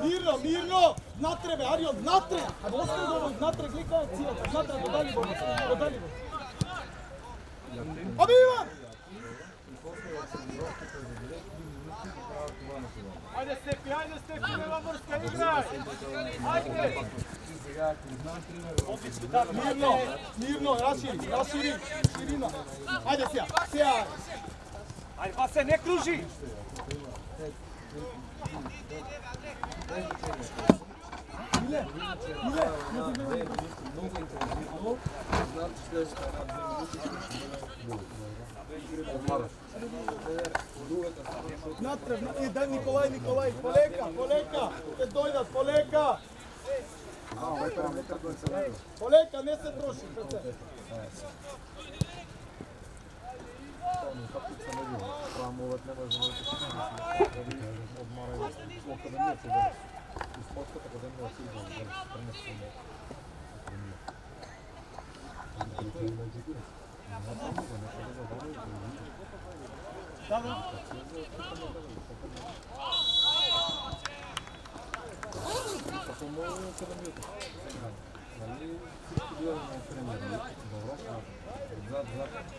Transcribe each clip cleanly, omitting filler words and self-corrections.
Mirno, natre, Arion, natre! Ostane dobro, natre, glika je cijel, natre, dodali bo. Obivan! Ajde Stepi, nema morska igra! Ajde! Mirno, raširi, širina. Ajde Sija. Ajde, pa se ne kruži! Ile. Natreb, дай Николай, полека, те дојдат, полека! Полека, не се троши,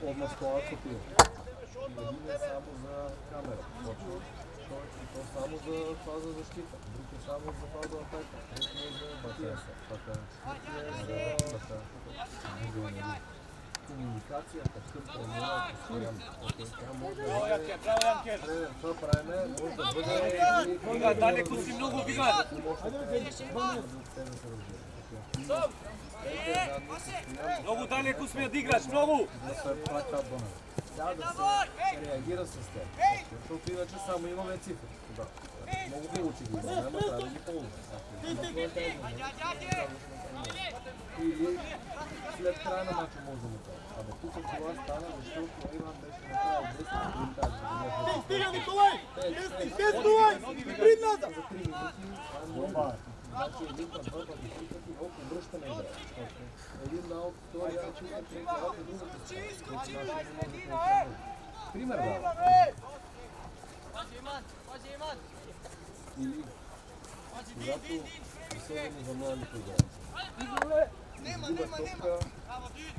Odmah stojac opio. Един е само за камера. То само за фаза защита. Друг е само за фаза атака. Друг е за батеса. Комуникацията към тренера постоянно. Това правиме, може да бъде... Далеко си много вигат! Много далеко сме да играш, много! Да се реагира с теб, защото иначе само имаме цифри. Много хубаво, че ги имаме, но трябва да ги ползваме. Или след края на мача може да му кажа. Абе тук това стана, защото Иван беше направил 10 минути тази година. Стига, Николай! Пред назад! За 3 минути това е много. Значи един път, два пъти, три пъти, обръщаме игра. Един аут, втори аут, трети аут, другата страна. Пример, да. Или когато особено за младите играчи. Изгуба топка,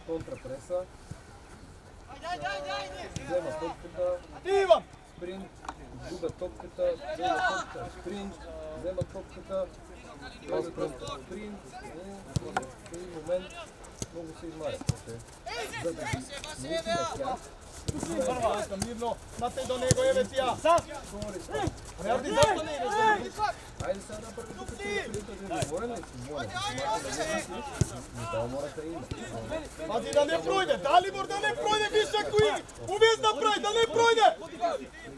контрапреса, взема топката, спринт, изгуба топката, взема топката, спринт, взема топката, дойде топката, спринт, в един момент много се измаря. За да ги научим тях, Mirno, Matej do niego, Evecija! Radi, zašto ne ideš? Ajde sad napravi dok se dogovoren, mora. Morate imati. Pazi da ne projde, Dalibor da ne projde više koji uvijek da pravi, da ne projde!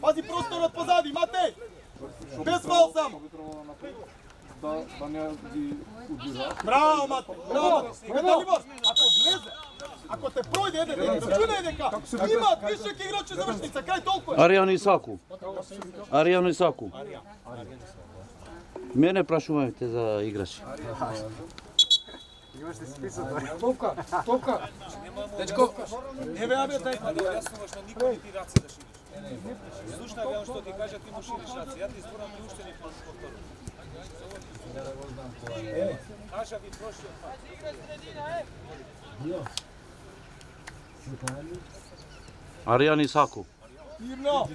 Pazi prostor od pozadi, Matej! Bez fal samo! Da ne ги удира. Браво, Матej! Браво! Далибор, ako влезе, ako te projde, računaj дека има вишек играч завршница, крај толку е. Аријан Исаку. Мене прашувате за играчи. Имаш ли список? Топка! Дечко! Еве, абе, дај. Јаснуваш на никој ти раце да шириш. Слушнај веќе што ти кажат, ти му шириш раце. Ја ти зборам ти уште не повторно. Кажа ви прошиот пат. Аријан Исаку. Mirno!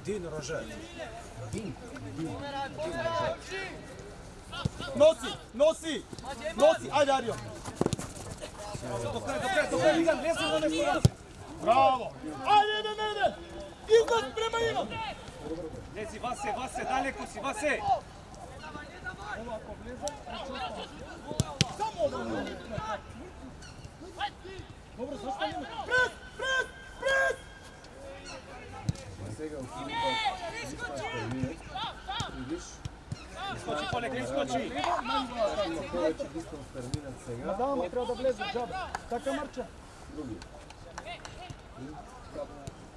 Дин Рожаев. Носи! Ајде, Арио! Браво! Ајде, не! Излез према Иван! Лези, Васе, далеко си, Васе! Само одно! Добро, зашто не? Пред! Сега видиш, Искочи, полека, искочи! има повече дистанс терминат сега. Да, треба да влезе, джабе. Така марча. Други.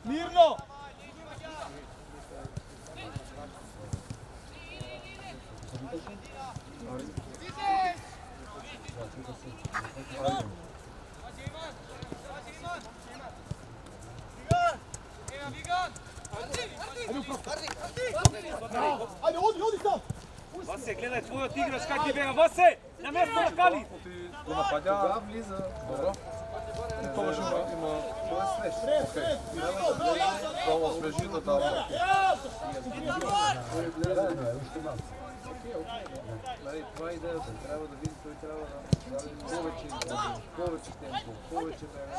Mirno! Ajde, Гледај твојот играч как ти бега. Васе, на место на Кали. Го напаѓа. Кога влиза? Добро. Тоа што има, тоа е свеж. Океј. Да освежи да дава. Нали, това е идеята. Трябва да види, той трябва да даде повече темпо, повече време.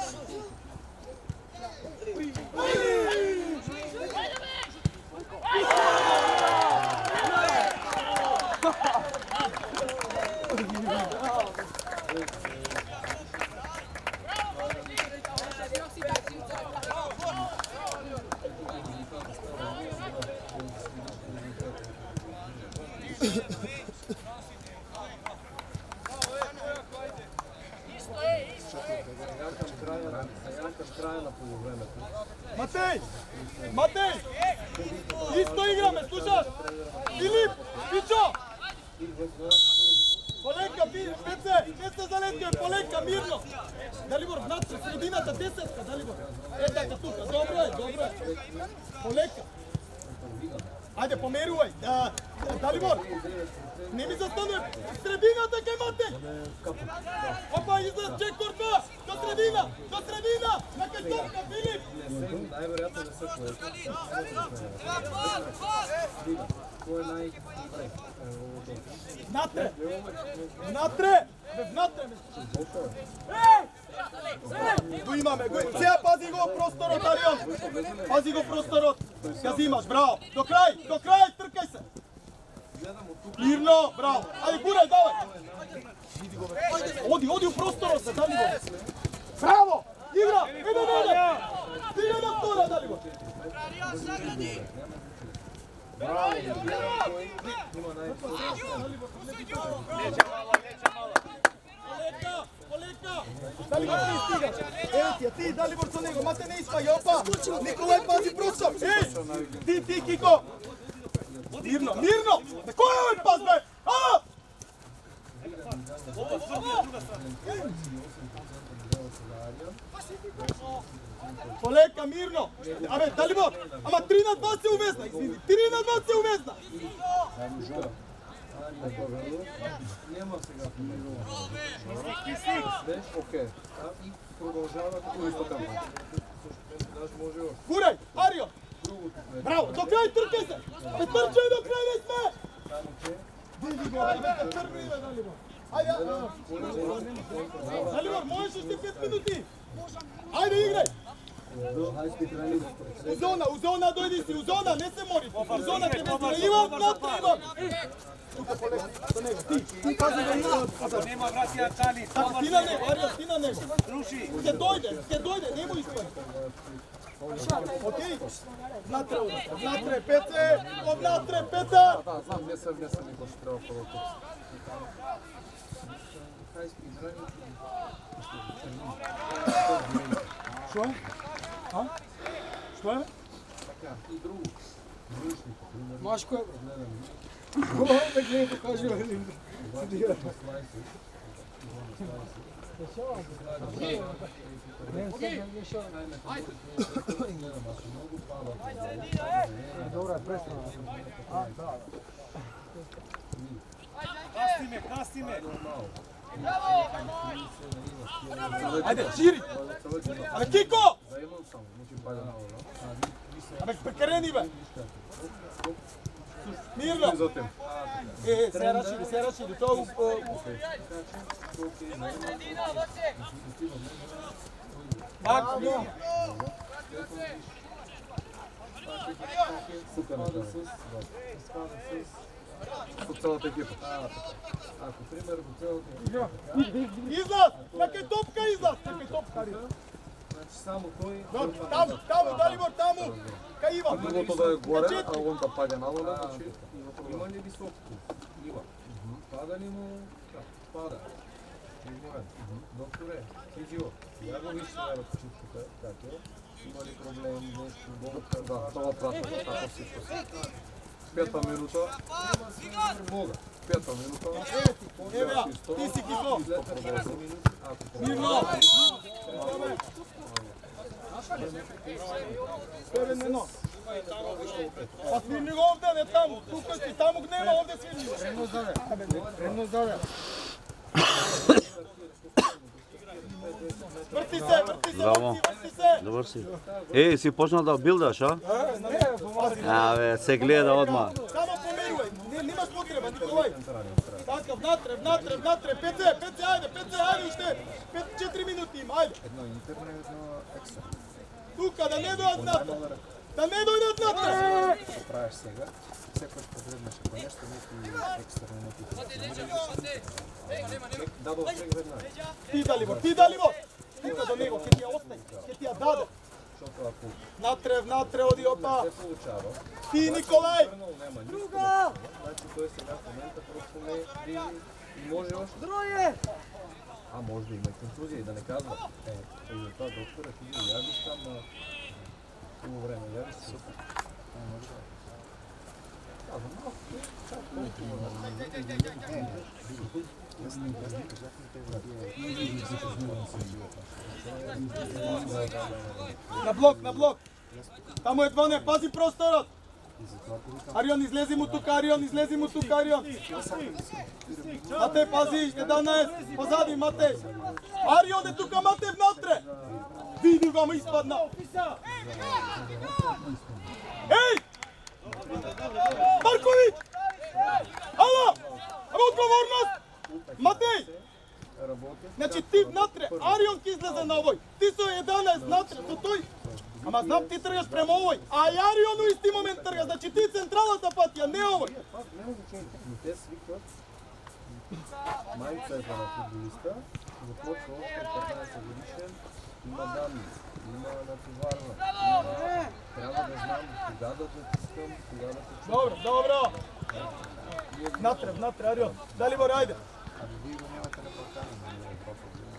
Краja на полувремето. Матеј! Матеј! Исто играме, слушаш? Филип! Пичо! Полека, Пеце залетio je, полека, mirno! Далибор, внатре, средината, десетка, Далибор. Е така тука, добро е. Полека. Ајде, померувај. Далибор, не ми застануе. Средината кај Матеј! Опа, излез, чек корпа! До средина! На кај топка, Филип! Најверојатно не се човек. Кој е најпред? Внатре! Го имаме, сега пази го просторот, Арион! Пази го просторот! Ја зимаш, браво! До крај, тркај се! Мирно, браво! Ајде, гурај, давај! Оди у просторот, дали го! Браво! Игра! Иде! Стига на втора, дали го! Браво! Има Полека! Далибор, ти стигаш! Ети, ти, Далибор со него, Мате не испаѓа, опа! Николај, пази простор! Ей! Ти, Кико! Мирно! Бе, кој е овој пас, бе? Полека, мирно! Абе, Далибор! Ама 3 на 2 се увезна, извини! 3 на 2 се увезна! Нема сега помируване. Окей. И продължава като исто темпо. Даже може още. Гурај, Арио! Браво, до крај тркај се! Бе, трчај до крај, не сме! Диди го, бе, те трни, бе, Далибор! Ајде, Далибор, можеш още 5 минути! Ајде, играј! У зона, дојди си, у зона, не се мори! У зона те безбира, Иван, натре, Иван! Тука полека, со него, ти пази да има... Нема вратија Кали. Ти на него, Арио, ти на него! Руши. Ќе дојде, нема испади! Окей? Внатре, Пете! Внатре, Петар! Да, знам, не съм никога ще трябва по-дълго. Што е? Што е? Така, и друго. Машко е, бро. Го, бе, гледай, покажи, бе. Добре, престана. Касти ме. Ајде, шири! Абе, Кико! Заемам само, мучи пајда на ovo. Абе, прекарени, бе! Мирно! Затем. Се рашири, тоа го... Супер, со целата екипа. Ако, пример, до целата екипа. Излаз! Некај топка излаз! Некај топка, Арио. Значи само тој... Таму, Далибор, таму! Кај Иван! Другото да е горе, а он да паѓа надоле, значи има ли високо? Има. Пада ли му? Пада. Докторе, физио, ја го виж сега да почитката, како? Има ли проблем, нешто, болка? Да, тоа прашам, така всичко се. 5 минута. Мога. 5 минута. Еве, ти си Кико! Мирно! Спевен едно. Па свирни го овде, не таму. Тука си, таму го нема, овде свирни го. Предно заде. Врти се, Браво. врти се. Добар си. Си почна да билдаш, а? Абе, се гледа одма. Само померувај, немаш потреба, Николај. Така, внатре, Пеце, ајде, уште 4 минути има, ајде. Едно интерно, едно екстерно. Тука, да не дојдат натре. Да не дојдат натре. Што правиш сега? Секојаш погледнеш ако нешто неки екстерно, неки дабл чек веднага. Ти Далибор. Тука до него, ќе ти ја остај, ќе ти ја даде. Защото ако Натре, оди опа. се получава, Ти, Николај. Трнал нема нищо, значи тој сега в момента просто не диви и може още. А може да има и контузија и да не казва. И за това доктора ти ги јавиш там на хубаво време, јавиш се. Казвам, малко, чак толкова На блок. Таму е двоне, пази просторот. Арион, излези му тука, Арион. Матеј, пази, 11, позади, Матеј. Арион е тука, Матеј, внатре. Види го, му испадна. Еј! Марковиć! Ало! Odgovornost! Matej! Значи ти внатре, Арион ќе излезе на овој. Ти со 11 натре, со тој. Ама знам ти тргаш према овој, а и Арион у исти момент трга. Значи ти централната патија, не овој. Нема значение, но те свикват. Мајцата на футболиста започва още 15 годишен, има данни, има натоварва. Трябва да знам кога да натискам, кога да се чувам. Добро. Внатре, Арион. Далибор, ајде. Ами вие го нямате на Балкани, но не е това проблема.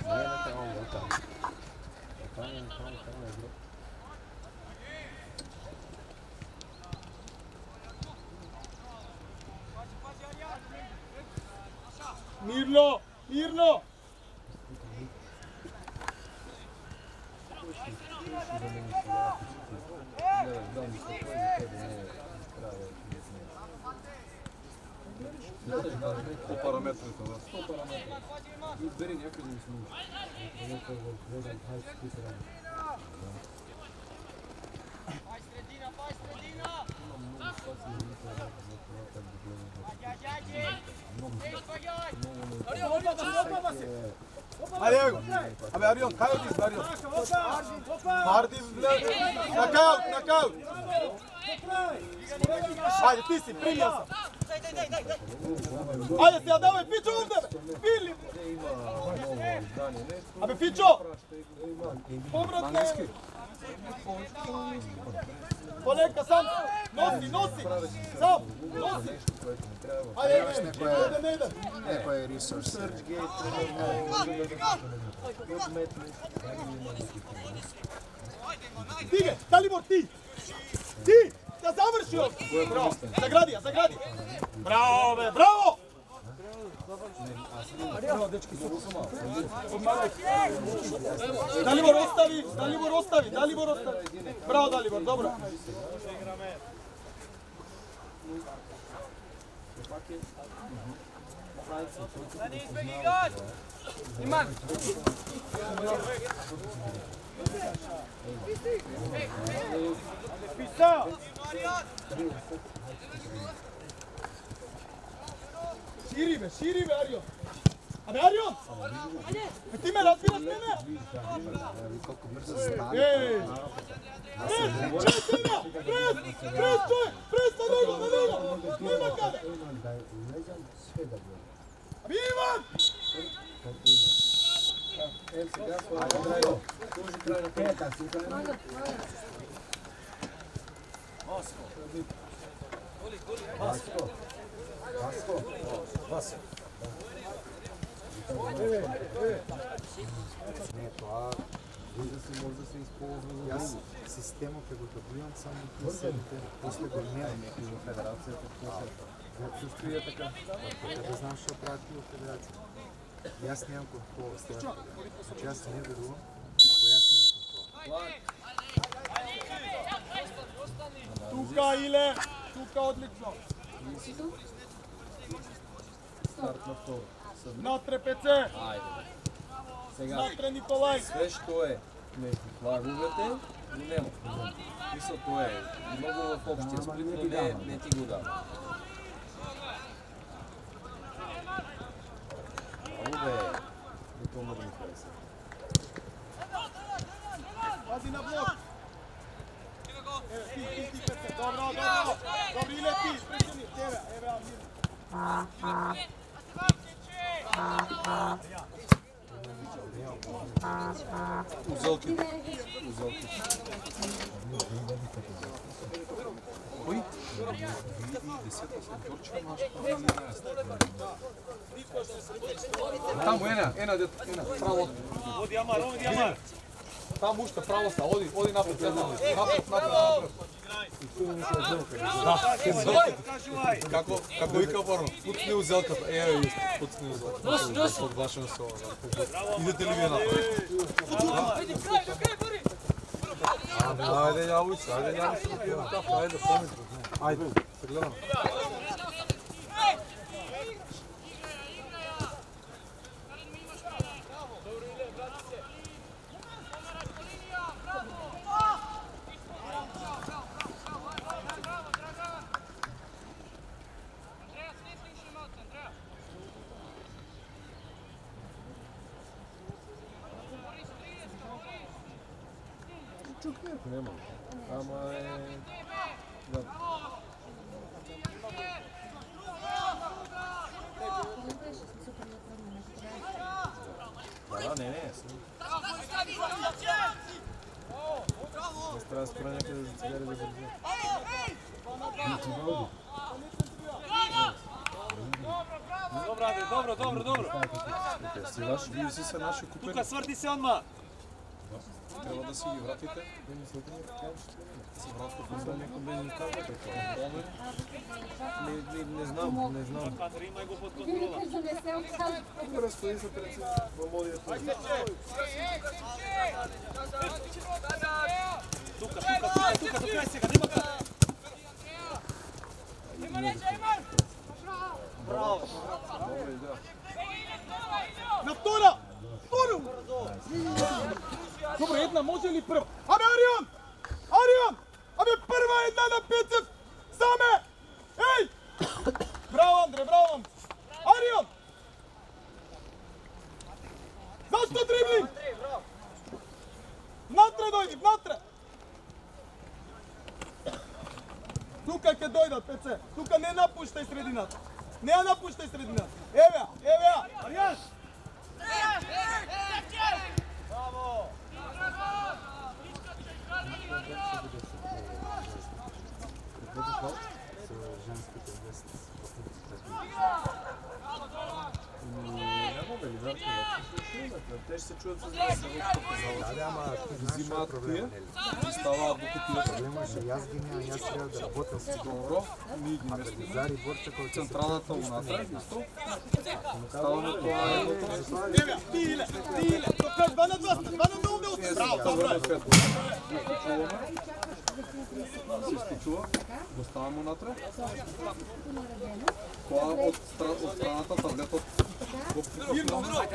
Не е на трябва Балкани. Балкани е на трябва игра. Мирно! По параметрите, да. 100 параметри. Избери някъде да се научи. Ајде, го. Абе, Арион, кај одиш, Арион? Харди, нокаут. Ајде, ти си, примјал сам. Ајде, ти ја давај, Пичо овде, бе. Фили. Абе, Пичо. Поврат не. Полека, сам. Носи. Сам, носи. Ајде, не иде. Некој ресурс. Стиге, Далибор, ти, да заврши овде. Браво, загради. Браво, бе, браво! Браво, дечки, Далибор остави. Браво, Далибор, добро. Шири бе, Арион. Абе, Арион! Ти ме разбираш мене? Ей! Прес на него! Нема каде! Абе, Иван! Сега слава. Служи край на пета. Васко. Не, това вижда се може да се използва за друго. Система приготовлявам само писаните, после го нямаме и в федерацията. В също и е така. Да знам, що правят и в федерацията. Јас немам контрол. Значи јас не верувам, ако јас немам контрол. Тука, Иле! Тука, одлично! Старт на второ. Натре, Пеце! Ајде. Сега, Натре, Николај! све што е меѓу флаговете, го нема. Мисло тоа е. Многу в општија сплит, но не ти го дава. Ове до тоа многу ми хареса. Пази на блок! Еве, ти, Пеце! Добро! Добро, Иле, ти! Спречени! Еве, Амир! Узелки. Таму, ена, право. Оди Амар. Таму уште право ста, оди напред, напред. Како вика Борно, пуцни узелката. Еве, пуцни узелката. Соглашен со ова. Идете ли вие напред? Ајде, јавуј се, да пијем кафе, ајде, помисли. Ајде, се гледаме. Нема. Ама е... Да. Да, не. Трябва да спра някъде за цигари да бързи. Добро. Си ваши, вие си са наши купени. Тука сврти се одма. Треба да си ги вратите. Се вратите по некој бензин кафе. Не знам. Катри, имај го под контрола. Разстои се пред во модијата. Тука, до крај сега, нема кај. Браво. Добра идеја. На втора! Добро, една може ли прва? Абе, Арион! Абе, прва една на Пецев! Саме! Ей! Браво, Андре! Арион! Зашто дриблинг? Натре дојди, натре! Тука ќе дојдат, Пеце! Тука не напуштај средината! Не ја напуштај средината! Еве ја! Аријан! Браво! Те ще се чуят с нас. Взимат тия и стават до кутията. Проблема е, јас ги немам, јас треба да работам с Добро, ние ги местим. Зари Борчаков, Централната уната, исто. Ставаме това. Еве, ти Иле! Тока 2 на 2 да успе! Браво, добро! Се стичува, го ставаме унатре. Која од страната таблетот го припуснаме.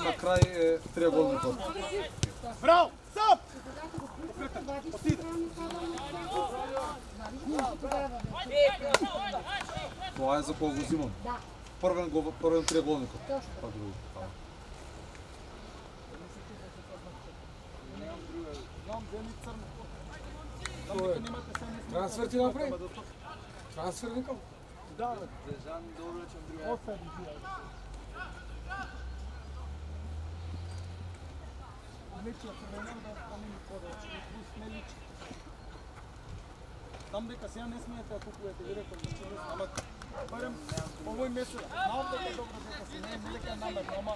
На крај е триаголникот. Браво! Сам! Тоа е за кога го зимам. Првен триаголникот. Па други. Трансфер ти направи? Трансфер никам? Да, Дежан добро че офер. Личи, превенам да спомени подачи. Не личи. Там дека сега не смеете да купувате, ви рекол, ама барем овој месец. Знам дека е добро дека се не е дека намерно, ама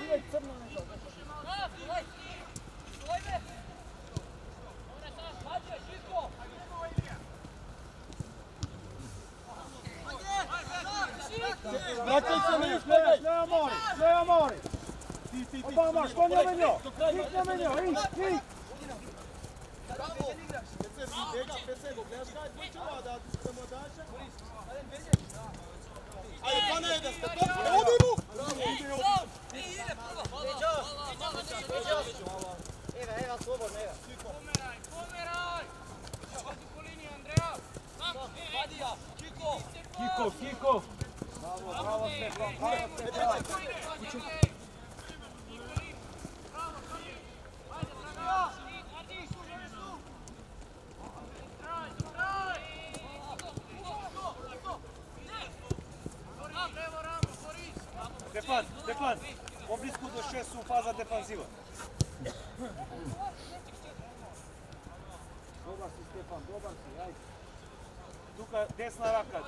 ивај црна нека. Враќај се, ти. Обама, што не менјо? До крај, Ник не менјо, ик. Пеце, бега, Пеце, го гледаш кај почува да му даш. Ајде, 2 на 1 сте, оди му! Ева, слободно, ева. Кико. Браво, Стефан. Стефан, поблиску до 6 су фаза дефанзива. Добар си, Стефан, ајде. Тука десна рака.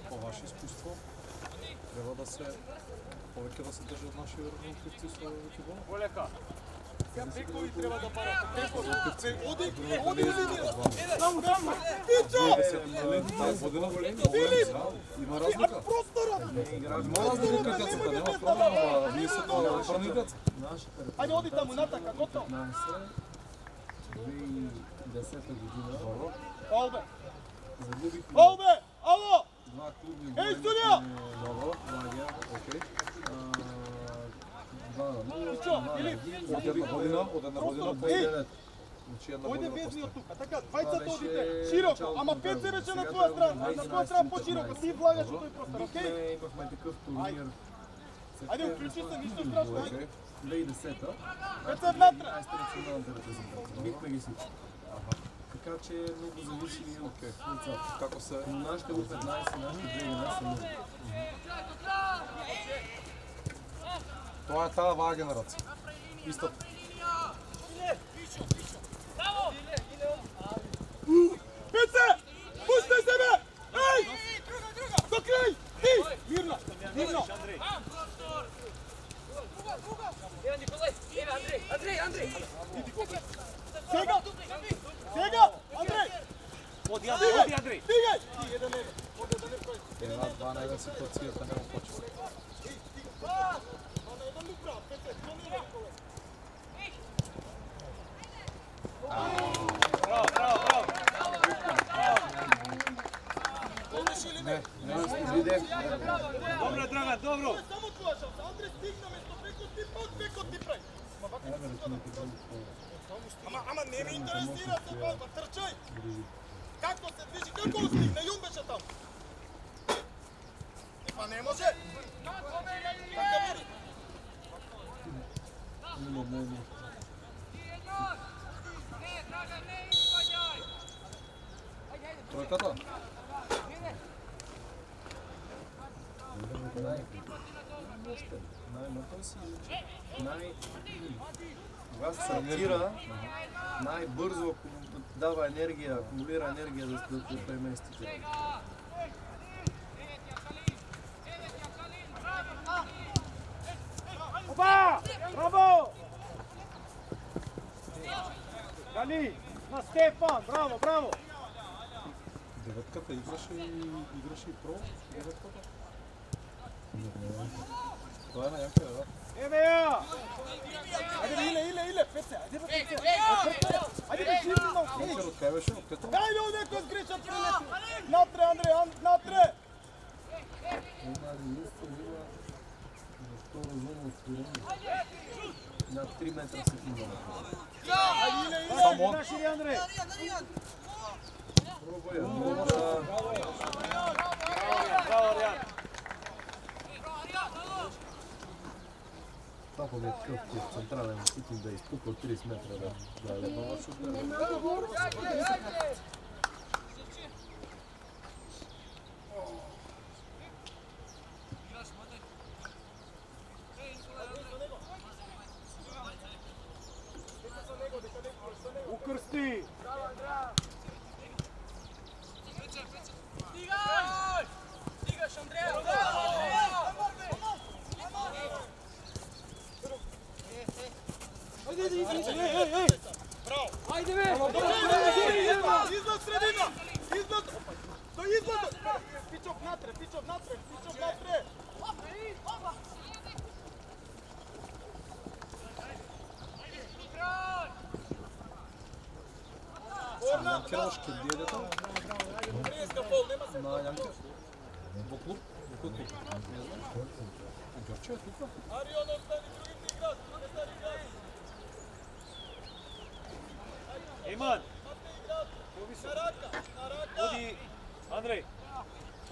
По ваше искуство, треба да се повеќе да се држат наши врвници со фудбал. Олека. Бекови треба да барат. Оди Таа година има разлика. простора. Има разлика кај децата, нема проблем, ама вие се тоа деца. Ајде, оди таму натака, готово. 2010 година. Олбе, Загубихме Олбе, ало! два клубни Еј, студија! Добро, лагја, окей. 2-0, Пичо, Филип! Од една година по Еј! 9. Значи една Ојде година без ни после. од тука, така, двајцата беше одите, широко, ама началото Пеце на беше на сега твоја тоа страна, на 11, твоја страна по-широко, ти влагаш у тој простор, окей? Имахме такъв турнир. Ајде, уклучи се, ништо страшно, ајде. 2010-та. Пеце внатре! Националната репрезентација. Бихме ги сите. Така че много зависи от децата. Како се Нашите U15, нашите 2011 много. тоа е таа ваа генерација. Исто Пеце! Пустай се, бе! Еј! До крај! Ти! Мирно! Мирно! Сега! Сега! Андрей! Оди Андрей. Стигај! Ти, еден леве. Оде да не кој. една 2-1 ситуацијата нема почва. Ама еден му прав, Пеце, тоа не е коле. Браво. Одиш или не? Виде, Добро, Драган, добро. Само тоа шанса. Андрей стигна место бекот ти, под бекот ти прави. Ама не ме интересира се, ба, трчај. Како се движи, како стигна, јум беше таму. Па не може. Така бори. Тројката? Кога се стартира, най-бързо дава енергия, акумулира енергия да се преместите. Опа! Браво! Дали, на Стефан, браво. Деветката играше и про, деветката. Тоа е на Јанке, да. Еве ја! Ајде, иле, Пеце, ајде, Пеце. Ајде, ширни ног. Јанкер од кај беше, од кето? Ајде, овде кој сгрешат прелети. Натре, Андреј, натре. Има единствено на второ зоно отворено. На 3 метра секунда. Ајде, иле. Само он. Нашири Андрей. Пробоја. Браво, Ријан. Тако ми е такъв централен шутинг да изпука от 30 метра да е добър шутер. Укрсти. средина! Излад! До излад! Пичов натре! Керошки диедето. На Јанке. Во клуб? Во кој клуб? Не знам. Ѓорче е тука? Арион, остани другите играч! Остани играч! Ейман, На рака! оди, Андреј,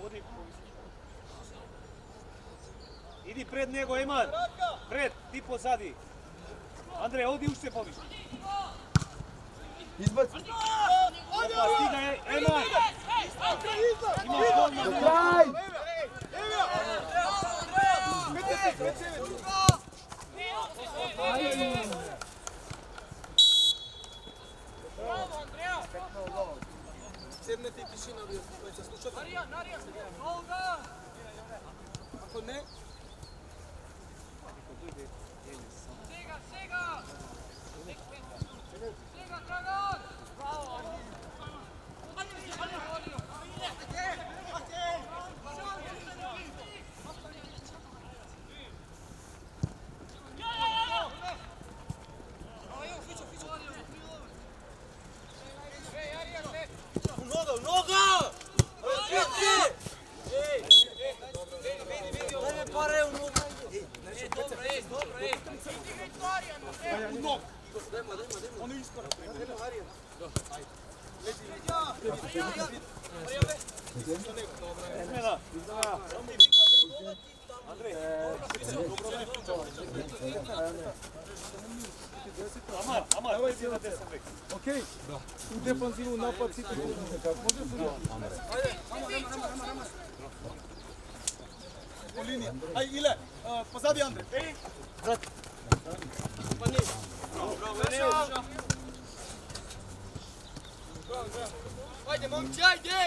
оди, иди пред него, Ейман, пред, ти позади. Андреј, оди уште повише. Избаци. Опа, стига, Ейман. Има гол на гол. Крај! Седнете и тишина, вие се слушате. Ако не, Измена. Андреј. Амар, иди на десен век. окей. У дефанзиву напад сите. По линија. Ај, Иле, позади Андре. Ајде, момче, ајде!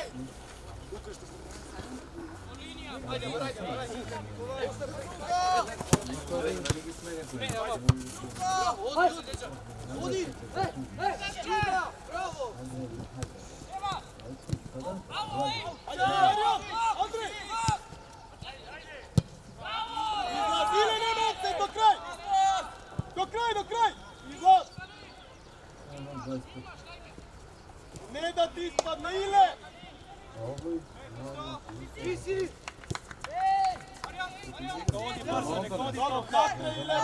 До крај! Излаз! Не да ти испадне, Иле! Оди брзо, нека оди тоа. Натре, Иле,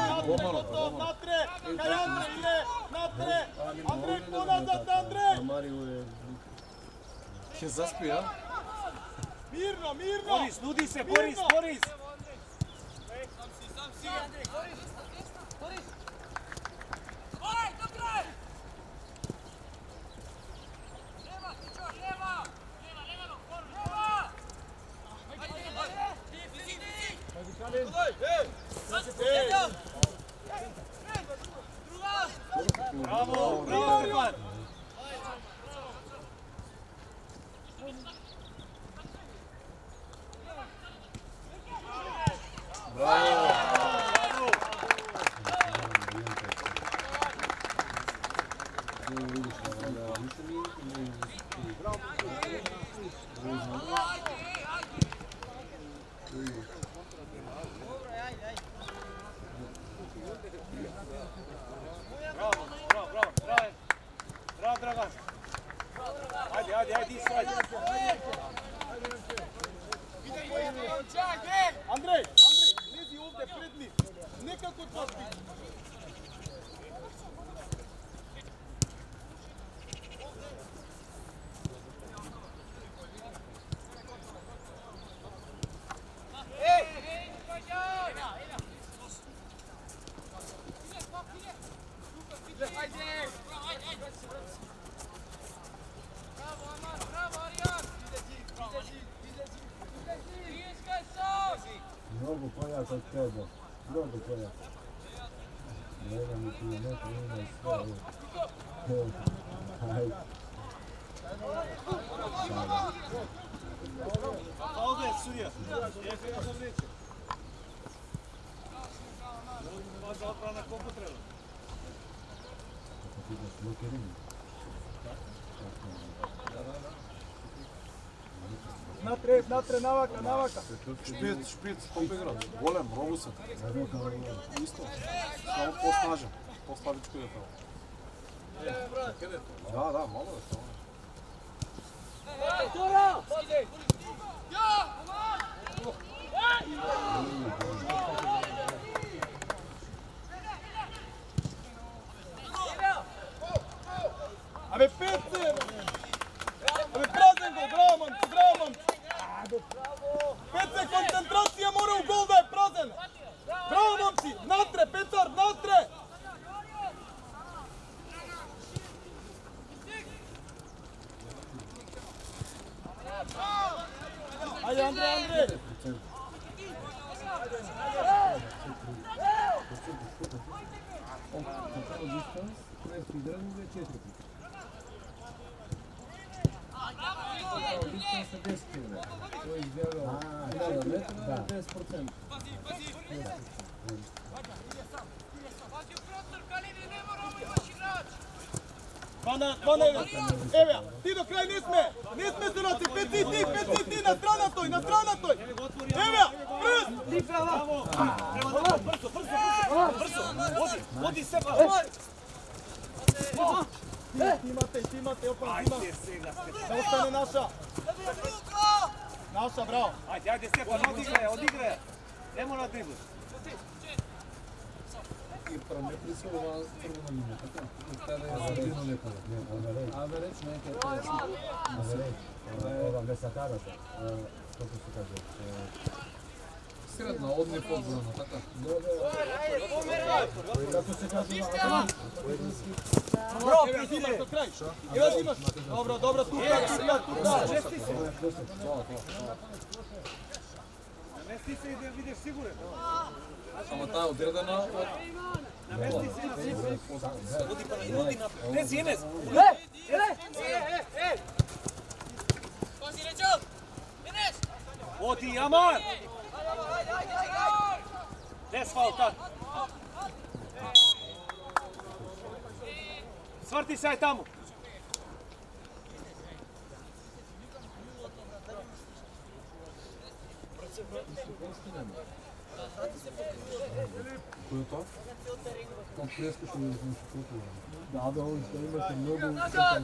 натре! Кај Андре, Иле, натре! Андре, поназад, Андре! Ќе заспи, а? Мирно! Борис, нуди се, Борис! Браво, Стефан! Браво, Драган! Ајде, слајде! Андреј, лези овде пред нив. Некако тоа спи. Mnogo pojak od tebe, mnogo pojak. Nema mi kilometra, ima i sve. Ajde. Ovde, sudija. Jefe ga zavreće. Faza odbrana koliko treba? Kako ti da slokerim? Натре, навака. Шпиц, топ играч. Голем, робусен. Исто. Само по-снажен. По-слабичко е право. Да, мало е това. Абе, Петце! Абе, празен гол, браво, момци! Петце, концентрација мора у гол да е празен! Браво, момци! Натре, Петар, натре! Ајде, Андре! Еве, ти до крај не сме се наци, Пеци ти, на страна тој! Еве, брз! Води се, Ти имате, опа, да остане наша! Наша, браво! Ајде, Стефан, одиграј! Не мора да иглаш. И параметри се ова прво на линија, така? Каде е задино леко? Авереч, нека е тоа. Ова месакарата, како се каже, Средна, одни подборна, така? како се каже, Браво, ти имаш до крај! Еве имаш! Добро, тука! Намести се и да видиш сигурен. Ама таа одредена од... Намести се. Води напред. Лези, Енес. Води, Амар. Без фалта. Сврти се ај таму. Кој е тоа? Тоа прескочи да знам што тоа. да, ово што имаше многу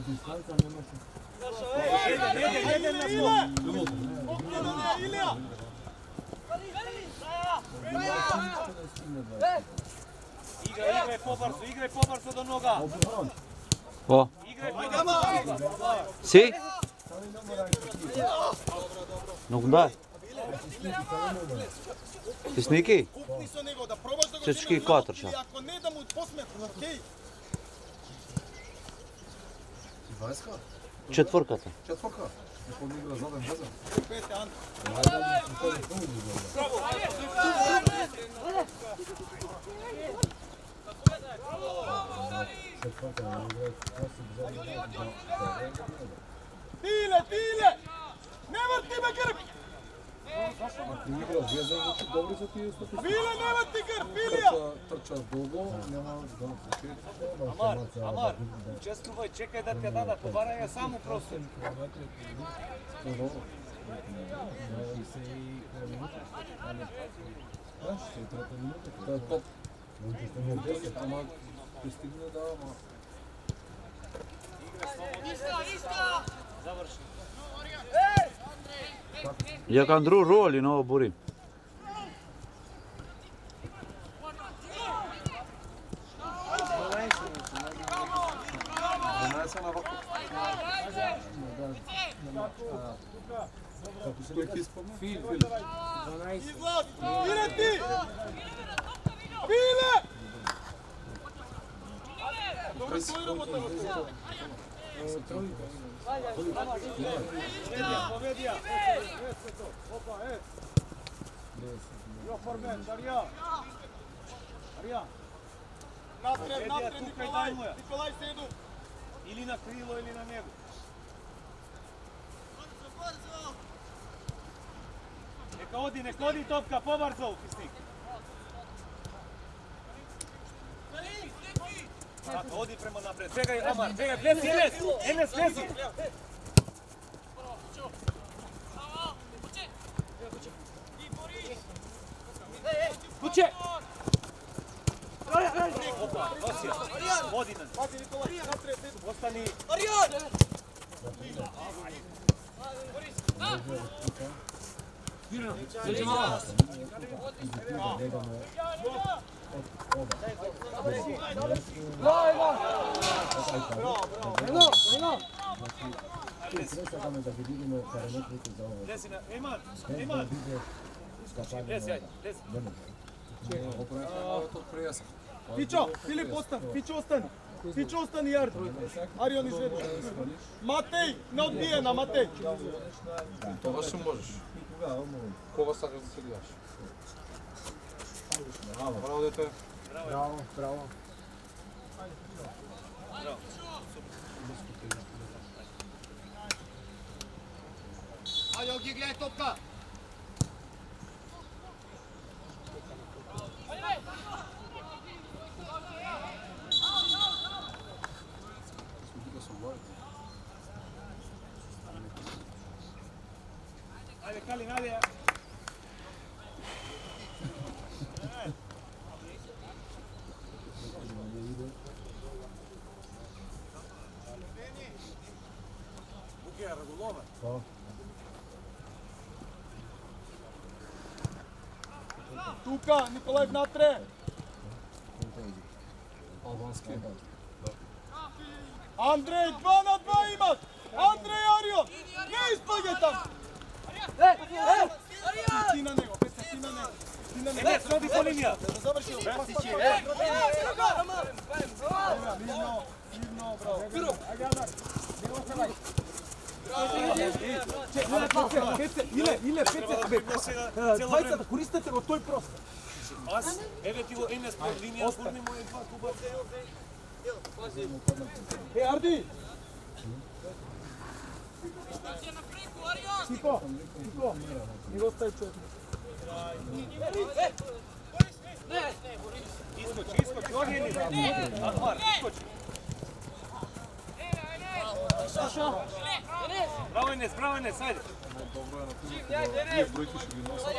дистанца, немаше. Илија! Играј побрзо до нога. О, Играј побрзо. си? Многу да. Тисники? Купни со него, да пробаш да го Чечки земеш катар, или ша. ако не да му посметнеш, окей? 20-ка? Четврката. Четврка? Некој ми игра заден база. Пете, Андре. Тиле! Не врти ме грб! Ти игра везен, значи добри за тие статистики. Биле, не врти грб, Билија! Трча долго, нема Амар, учествувај, чекај да те дадат, побарај ја само просто. Тоа е топ. Ама пристигне да, ама... Заврши. Ја кандру роли на ово бури. Како се веќе испадна? Фил. Излаз! Биле ти! Биле! Добре, твој работа во тоа. Победија. Опа, Јо формен, Дарија. Натре, Николај седу. Или на крило, или на него. Нека оди топка, побрзо, уписник. Оди према напред. Бегај, Амар, бегај, влези, Енес, лези. Средина. Пази Николај, напред, Остани. Сакаме да ги видиме параметрите за ова. Лези на Еман. Еман. Лези, ајде, лези. Го пројаваме од прејаса. Пичо, Филип остани, Пичо остани. Пичо остани Јард. Арион изведи. Матеј, не одбиена, Матеј. Тогаш ще можеш. Кога сакаш да се гледаш? Браво, дете. Браво, браво. Ајде, ги гледај топка. Ајде, Калин, ајде. Букија, Радулова. Тука, Николај внатре. Албански. Андреј, 2 на 2 имат. Андреј Арион. Не испаѓај таму. Ти на него, Пеца, ти на него. Ти на него. Не, соди по линија. Да заврши. Мирно, мирно, браво. Пеце, Иле, Пеце, абе, двајцата, користете го тој простор. Аз, еве ти го Енес по линија, бурни мој два куба. Арди! Типо, не го стави човек. Искочи, оди Енес. Атмар, искочи. Браво Енес, ајде. Добро е на тие бројки ще ги носат.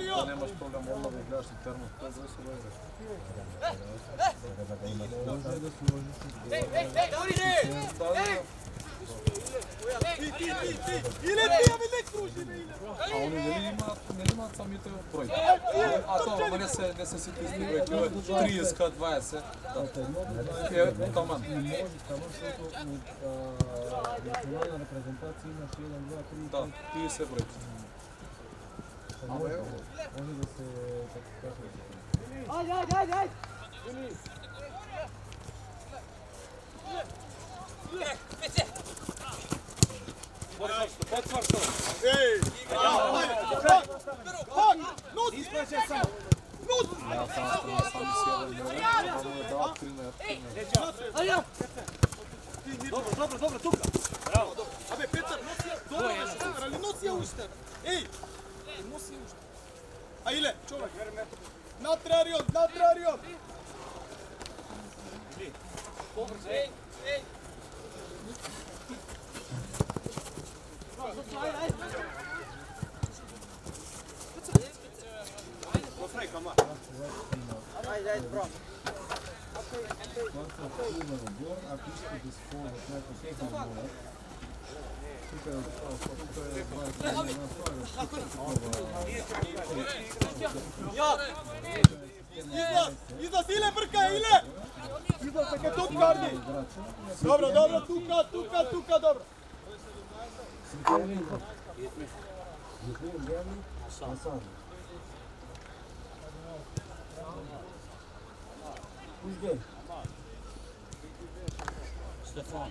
Да немаш проблем, одма да гледаш на термо. Тоа за се лезе. Иле, ти ја ми не кружи, Иле. А они не имаат самите бројки. А тоа, ама не се сите изни бројки. 30, 20. Е, таман. Национална репрезентација имаш 1, 2, 3, Да, тие се бројки. може да се така кажа. Ајде. Потврсто. Ей! Нос! Испрачај само. Нос! Да, сами си јавен, само да дадат 3 на 1. Добро, тука. Браво. Абе, Петар, носи ја, добро да се север, али носи ја уште. Еј! Носи ја уште. А Иле, човек, натре Арион. Ајде, бро. Ако искате да се ползват някаква техника, тук Излаз, Иле, брка, Иле! Излаз, така топ карди. Добро, тука, добро. Стефан.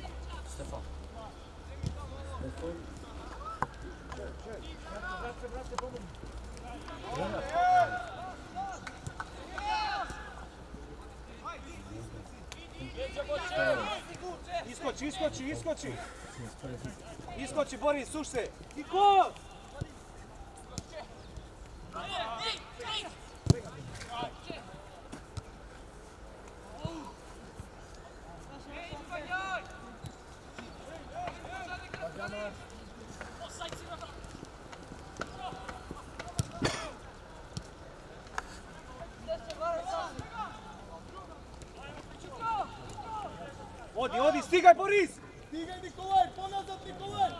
Искочи. Искочи, Борис, суш се. Ико! Стигај, Борис! Стигај, Николај, поназад, Николај!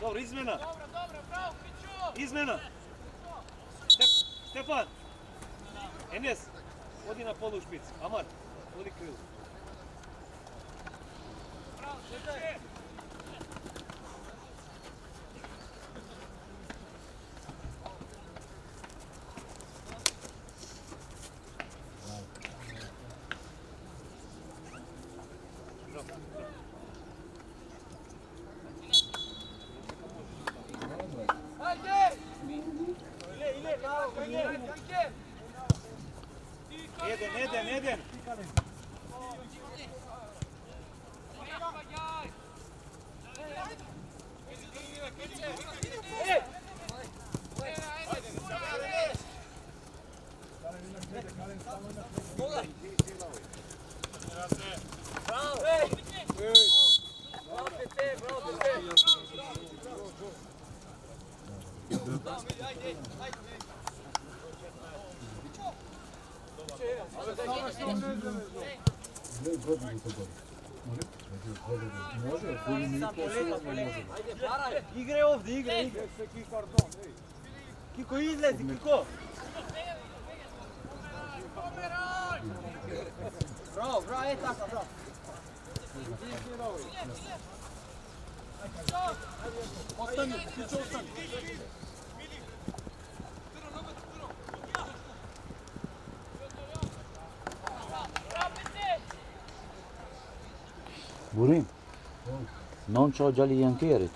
Добро, измена. Измена. Стефан. Енес, оди на полушпиц. Амар, оди крил. Eden. Игре овде, игре. Кико излези, Кико. Браво, е така, браво. Остани, Кичо, остани. Burim, non c'ho già gli antieri.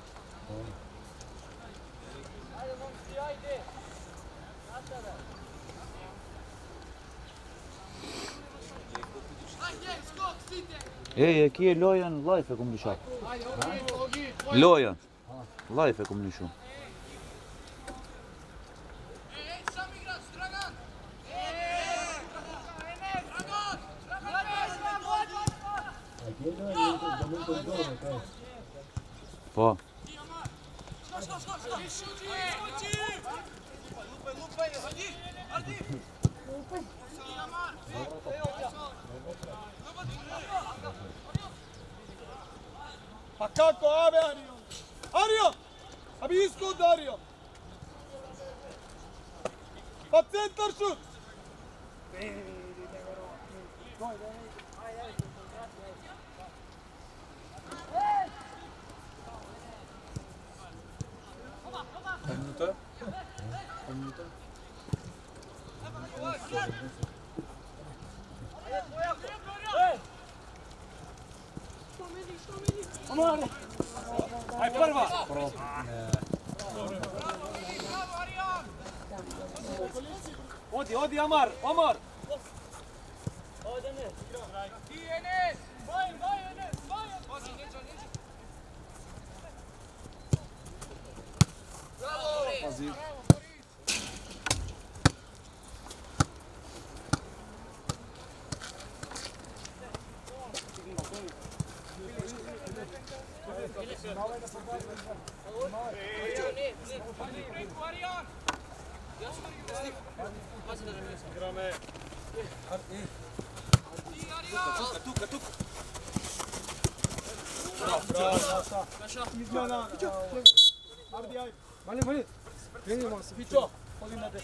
Aqui é Lojan live como lixo. Lojan live como lixo. Pô. Pa kako, ave Ario? Ario! Abi iskod Ario! Pa centar šut! Minuta. Aj prva! Odi, Amar! Pazi. Тука. Izmena. Ardi, ajde. Mali. Krenimo se. Кичо, ходи на 10.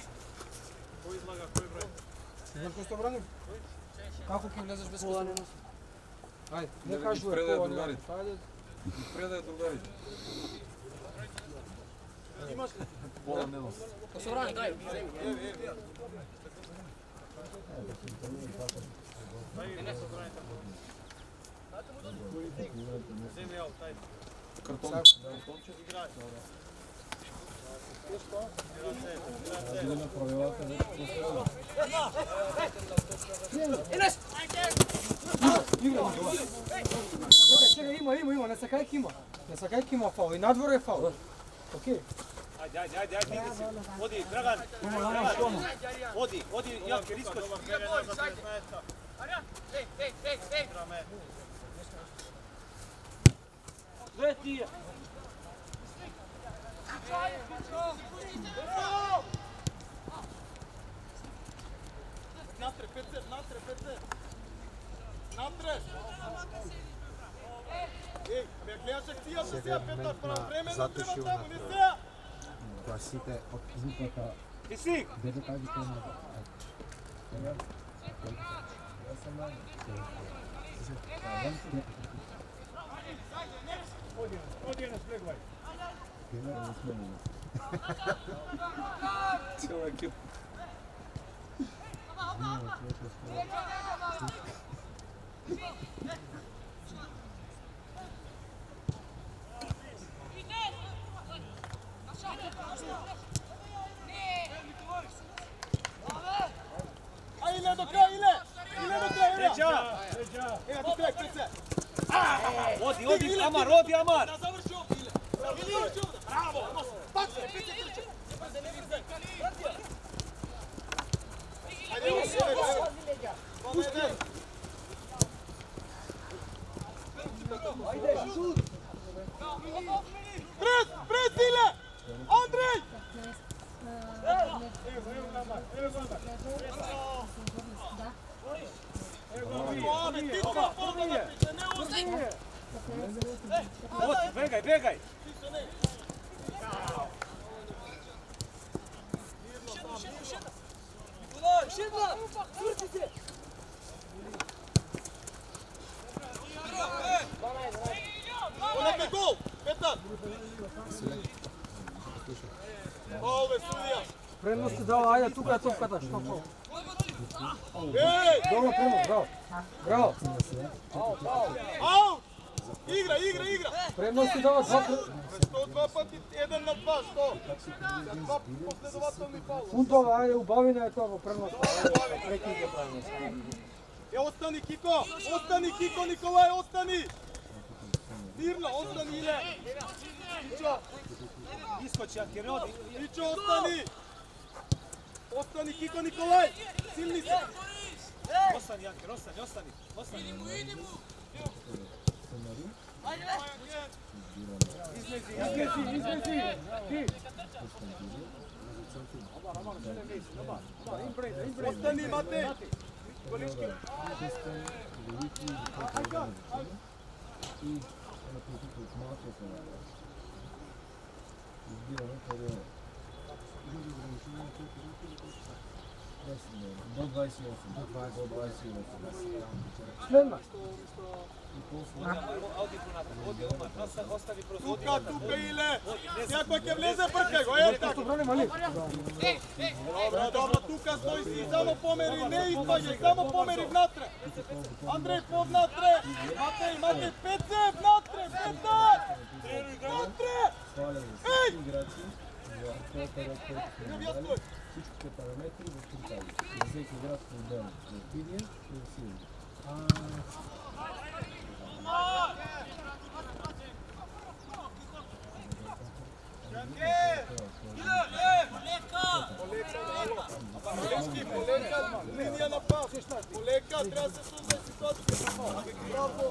Знаеш кој што браним? Како ќе влезеш без кола? Ајде, не Да кажувай предај кола. другарите. Ајде. Предај другарите. Имаш ли? Пола нема. Картон. Чекај, има, не сакај ќе има фаул. И надвор е фаул. Окей. Ajde, idi si. Odi, Dragan. Odi, Janker, iskoči. Dve ti je. Natre, PC. Напред! Ей, ме гледаш акцијата сега, Петар, правовремено затушил треба таму, на не сега! Тоа сите од Звуката, Кисик! беде кажи тоа назад. Јас сам на цела екипа. Ајле до крај, Иле! Иле до крај, Иле! Леđa! Ева до крај, пред се! Odi, Amar, odi, Amar! Да заврши овде, Иле! Да заврши овде! Браво! Пак се, пред се трче! Да не види. Ајде, Иле! Пуште! Пред, Иле! Андреј! Odi, begaj, begaj! Понека гол! Петар! Ове, судија! Предност дава, ајде тука е топката, што фол. Ей! Добро предност, браво. Браво. Аут! Игра! Предност дава два. Што два пати, 1 на 2, што? Два последователни фаула. Фунтова, ајде убавина е тоа во предност. Прекинете предност. Остани Кико! Остани Кико, Николај, остани! Мирно, остани Иле! Ичо! Iskoči, Anker, odi! Ичо, остани! Остани Кико, Николај! Силни се! Ostani, Anker, ostani! Остани, Матеј! Голички! До 28. Следна. Odi, Omar, ostavi prostor. Тука, Иле! Некој ќе влезе, бркај го, е така! Добро, тука стои си, само помери, не испаѓај, само помери внатре! Андреј, повнатре! Матеј, Петре, внатре, Петар! Внатре! Еј! Всичките параметри во квартали. Всеки град по-отделно. Отидие и усилие. Полека, линија на пас. Полека, треба се сузда ситуација. Браво.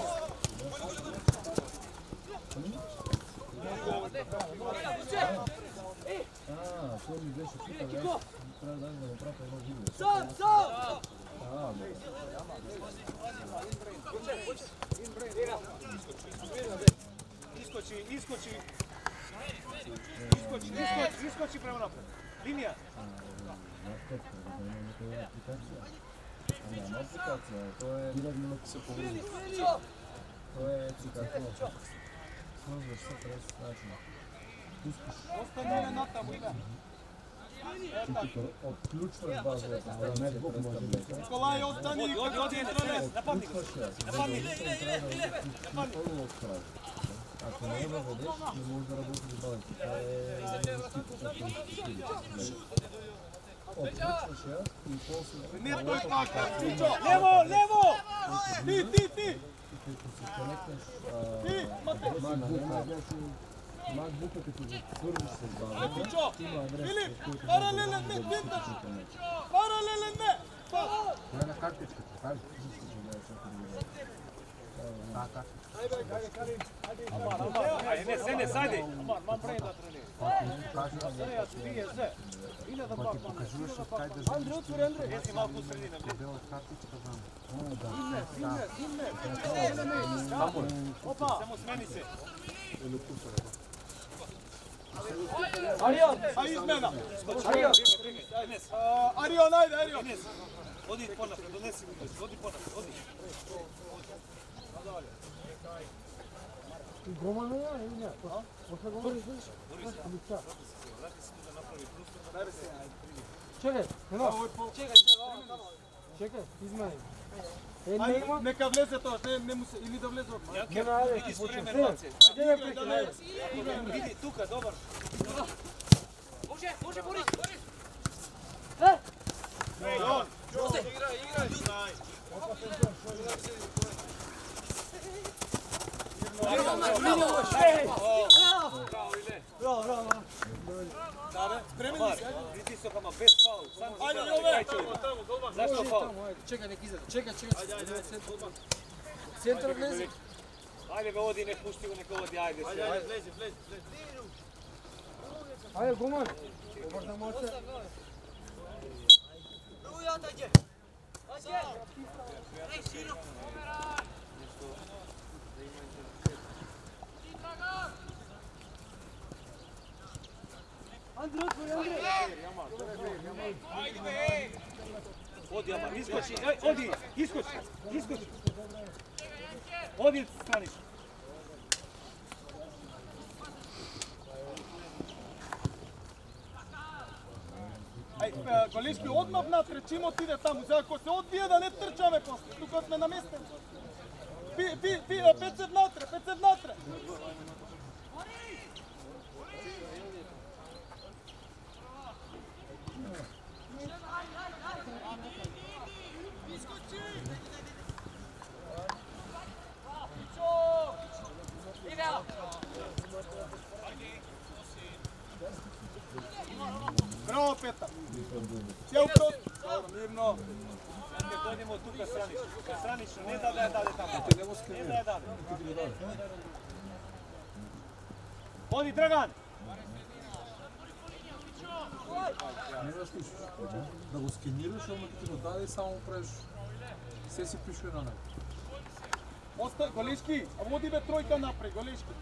Тоа ми беше тука, треба да го направи едно видео. Сам! Iskoči prema napred. Linija. Няма апликација, тоа е се повреди. Тоа е цитато. Сложиш се през начин. Остани натаму, Иле. Од клучна база, не Бог може да се. Николај, остани. Odi, нападник. Ако не го ведеш, не можеш да работиш с балите. Това е защита. Отключваш я и после... Не, тој така. Лево! Ти! Като се конектнеш Ти, Матеј. MacBook-а, като го свържиш с базата, Тичо! има адрес, Филип, който паралелен не, тинташ! Паралелен не! Која на картичката, кажи. Нищо, че не е всяко да го Таа картичка. Ајде, не, сајде. Па ти покажуваш од кај да земеш Еси малку средина. бела картичка вам. Само смени се. Арион! А измена. Арион! Енес, Арион, ајде, Арион. Енес. Оди понапред, донеси ми. Оди понапред, оди. Голман е или не? После голман излезеш? Чекай, чекай, измени. Не има? Нека влезе тоа, не му се или да влезе одма. Јанке, ајде, иди почни. спремен маце. Ајде, прекинј, Иди тука, добар. Амар, притисок, ама без фаул. Само Ајде, за Јове. Зашто фаул? Чекай, нека излезе. Чекай. Центар влезе. Ајде бе, оди, не пушти го, нека оди, ајде се. Ајде, голман. Обрна моце. Оди, Амар, искочи, оди, искочи. Оди, страниш. Голишки одма внатре, чим отиде таму, за ако се одвие да не трчаме после, тука сме наместени. Пет се внатре. Браво, Петар. Цел крот. Мирно. Ќе дојдеме од тука страниш. Страниш, не да ја даде таму. Не да ја даде. Оди, Драган. Не да слушаш. Да го скенираш, ама ти го даде и само правиш. Се си пишува на него. Оста, Голишки, а води бе тројка напред, Голишки.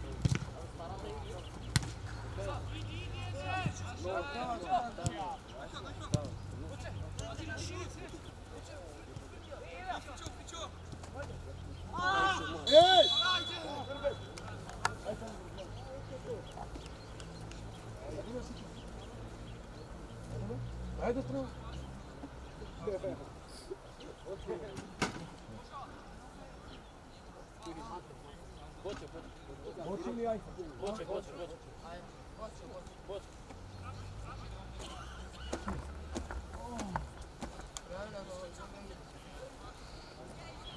Ей! Ајде, тру. Боče li ајде?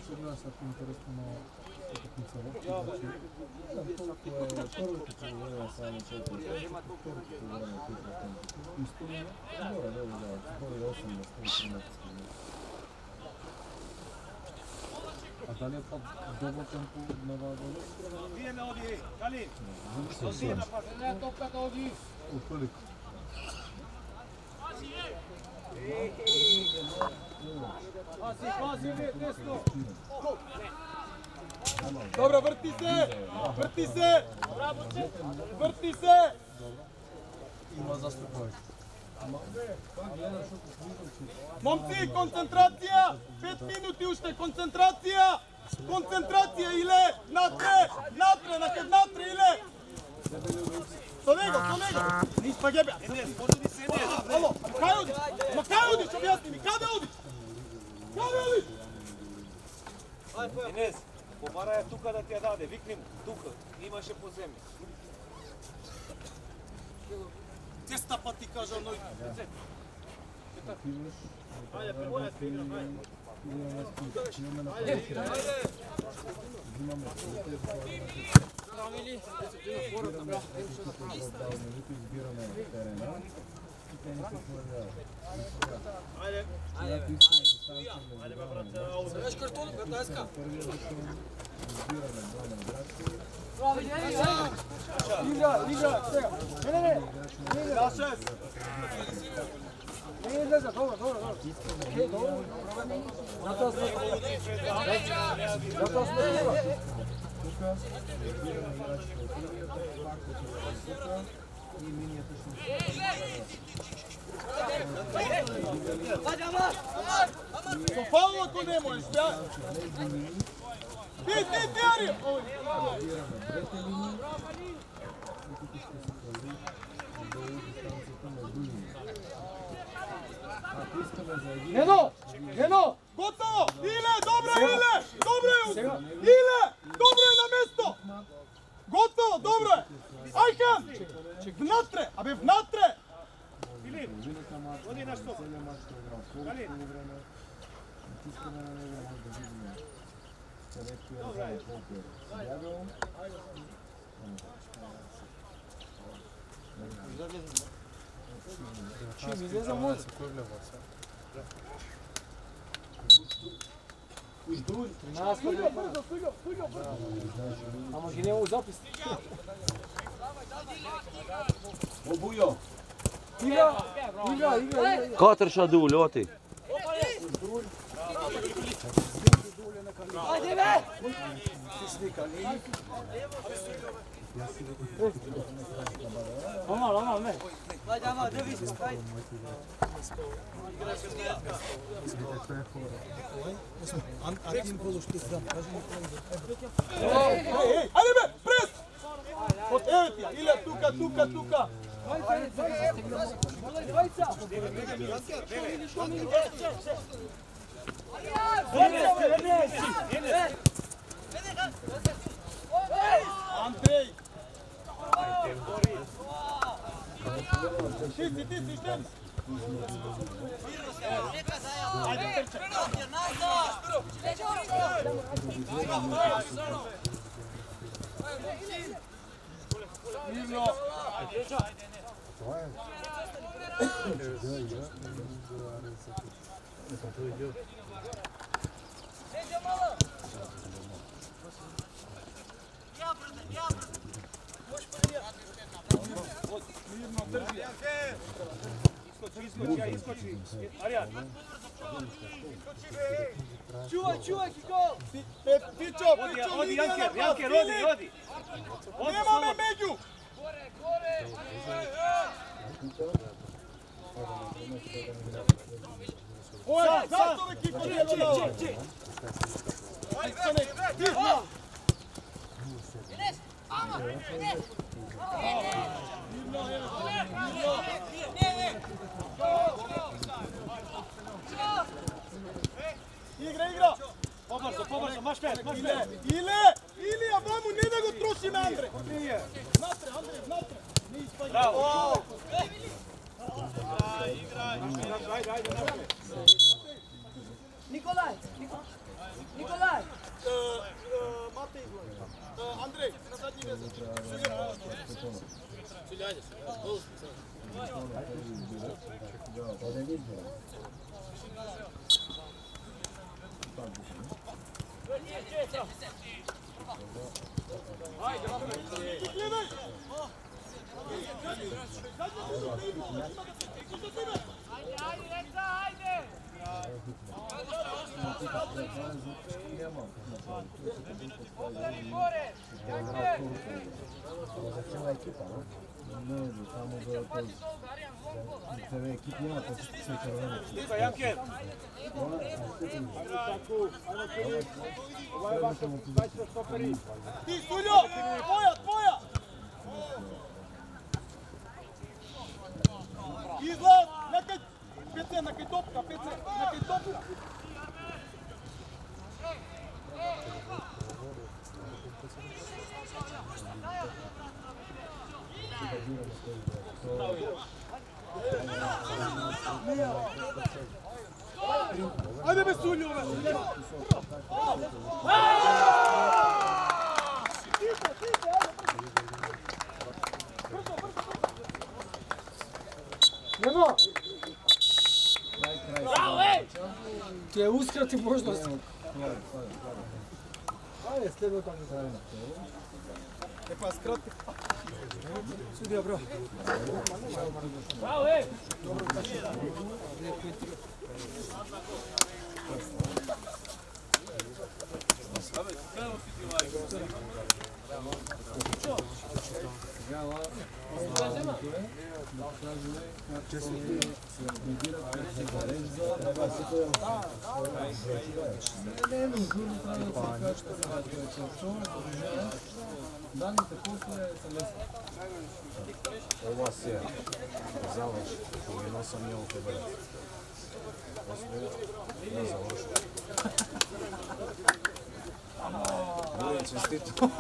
Сигурно са интересно utakmica Vokti, znači, toliko je prvото полувреме само 4, второто полувреме 5%. История, горе, долу да, горе 8 на 113. А дали е пак добро темпо на Ваголи? Виеме, оди, Калин. Оди на пас. Топката оди. Отвелико. Пази, десно. Добро, врти се! Има заступување. Момци, концентрација! 5 минути уште, концентрација! Концентрација, Иле! Натре, Иле! Со него! Ниспа гебе! Енес, почни се, Енес. Ало, кај одиш, објасни ми, каде одиш? Енес, побара ја тука да ти ја даде, викни му, тука, имаше по земја. Теста па ти кажа, ној. Ајде, првоја ти играм, Игра, сега. Не. Не излезе, добро. Окей, добро. Затоа сме Тука избираме играчите од играта, пак тука и линијата Со фаул ако не можеш, бе. Ти, Ари! избираме двете линии и тука ще се прави долу дистанцията между линии. Ако искаме за един... Нено! Готово! Иле, добро е! Иле! Добро е на место! Готово, добро е! Ајхан! Внатре! Абе, внатре! Половината мач, целият мач ще играл колко време. Натискаме на него, може да видим където е за колко е бягал. Чим излезе мозък? Ама ги нема у запис. Обујо. Игра. Катрша дуль, оти. Ајде бе! Ама, не. Ајде бе, прес! Ево ти ја, Иле, тука. Андрей! Ти, штем? Ајде, трче. Мирно. Искочи. Аријан. Чувај, Кико! Пичо, Оди, Јанкер, оди. Немаме меѓу! Ој, зато бе Кико ти е додава. Игра! Побрзо, маш пет. Иле, а ваму не да го трошиме, Андре! Внатре, внатре! Не испаѓа! Браво! Николај! Мате излази. Андрей, на задни везен. За цела екипа, не само за този. Целият екип няма все червени. Јанкер. Ти, Сулјо! Твоја! Излаз! Пеце, на кај топка! Ајде бе, Сулјо, бе! Нема! Ти е ускрати можност. Ајде, с тебе така. Каква скрат? Судија, бро. Даните после се лесни. Ова се заврши. Половина сам јел ке бъде. После да заврши. Моје честито.